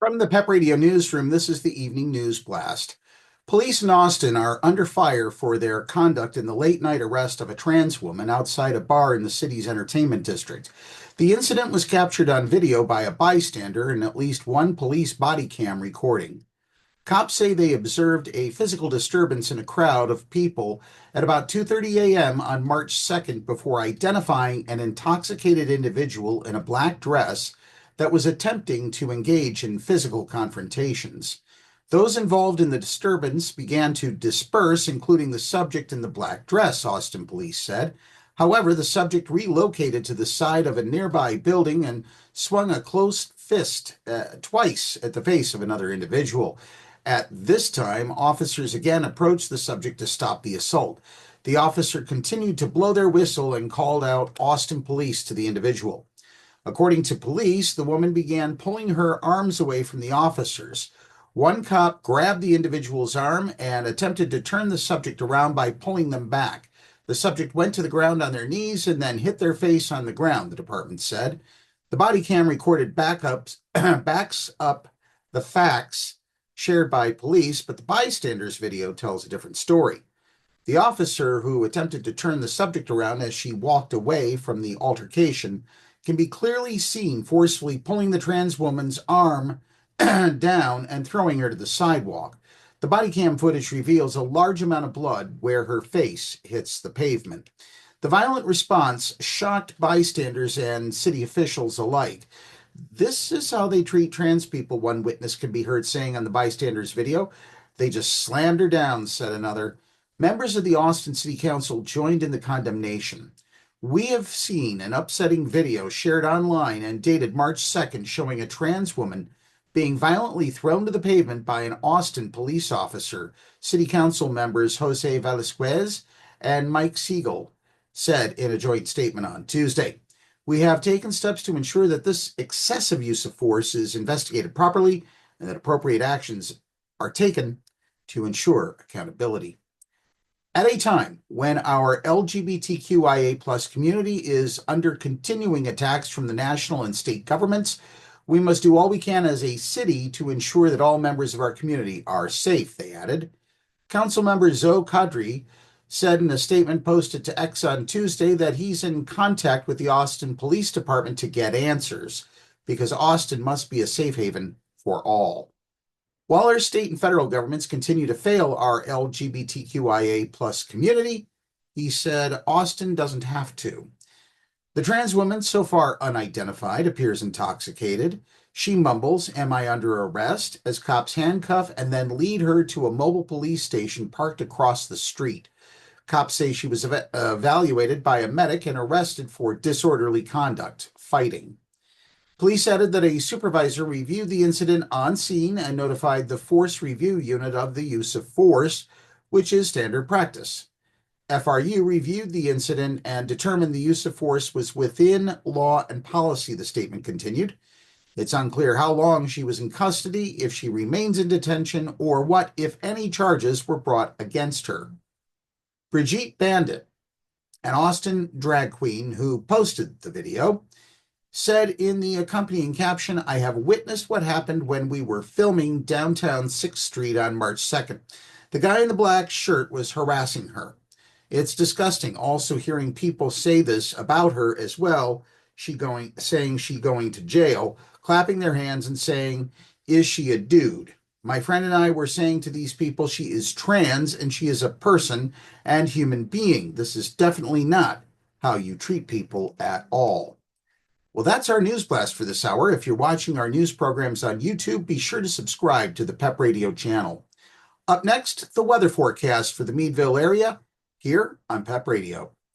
From the PEP Radio Newsroom, this is the evening news blast. Police in Austin are under fire for their conduct in the late-night arrest of a trans woman outside a bar in the city's entertainment district. The incident was captured on video by a bystander and at least one police body cam recording. Cops say they observed a physical disturbance in a crowd of people at about 2:30 a.m. on March 2nd before identifying an intoxicated individual in a black dress that was attempting to engage in physical confrontations. Those involved in the disturbance began to disperse, including the subject in the black dress, Austin police said. However, the subject relocated to the side of a nearby building and swung a closed fist twice at the face of another individual. At this time, officers again approached the subject to stop the assault. The officer continued to blow their whistle and called out Austin police to the individual. According to police, the woman began pulling her arms away from the officers. One cop grabbed the individual's arm and attempted to turn the subject around by pulling them back. The subject went to the ground on their knees and then hit their face on the ground, the department said. The body cam recorded backs up the facts shared by police, but the bystander's video tells a different story. The officer who attempted to turn the subject around as she walked away from the altercation can be clearly seen forcefully pulling the trans woman's arm down and throwing her to the sidewalk. The body cam footage reveals a large amount of blood where her face hits the pavement. The violent response shocked bystanders and city officials alike. "This is how they treat trans people," one witness can be heard saying on the bystander's video. "They just slammed her down," said another. Members of the Austin City Council joined in the condemnation. "We have seen an upsetting video shared online and dated March 2nd showing a trans woman being violently thrown to the pavement by an Austin police officer," City Council members Jose Velasquez and Mike Siegel said in a joint statement on Tuesday. "We have taken steps to ensure that this excessive use of force is investigated properly and that appropriate actions are taken to ensure accountability." At a time when our LGBTQIA+ community is under continuing attacks from the national and state governments, we must do all we can as a city to ensure that all members of our community are safe, they added. Councilmember Zoe Kadri said in a statement posted to X on Tuesday that he's in contact with the Austin Police Department to get answers, because Austin must be a safe haven for all. While our state and federal governments continue to fail our LGBTQIA+ community, he said Austin doesn't have to. The trans woman, so far unidentified, appears intoxicated. She mumbles, "Am I under arrest?" as cops handcuff and then lead her to a mobile police station parked across the street. Cops say she was evaluated by a medic and arrested for disorderly conduct, fighting. Police added that a supervisor reviewed the incident on scene and notified the Force Review Unit of the use of force, which is standard practice. FRU reviewed the incident and determined the use of force was within law and policy, the statement continued. It's unclear how long she was in custody, if she remains in detention, or what, if any, charges were brought against her. Brigitte Bandit, an Austin drag queen who posted the video, said in the accompanying caption, "I have witnessed what happened when we were filming downtown 6th Street on March 2nd. The guy in the black shirt was harassing her. It's disgusting also hearing people say this about her as well, saying she going to jail, clapping their hands and saying, 'Is she a dude?' My friend and I were saying to these people she is trans and she is a person and human being. This is definitely not how you treat people at all." Well, that's our news blast for this hour. If you're watching our news programs on YouTube, be sure to subscribe to the PEP Radio channel. Up next, the weather forecast for the Meadville area here on PEP Radio.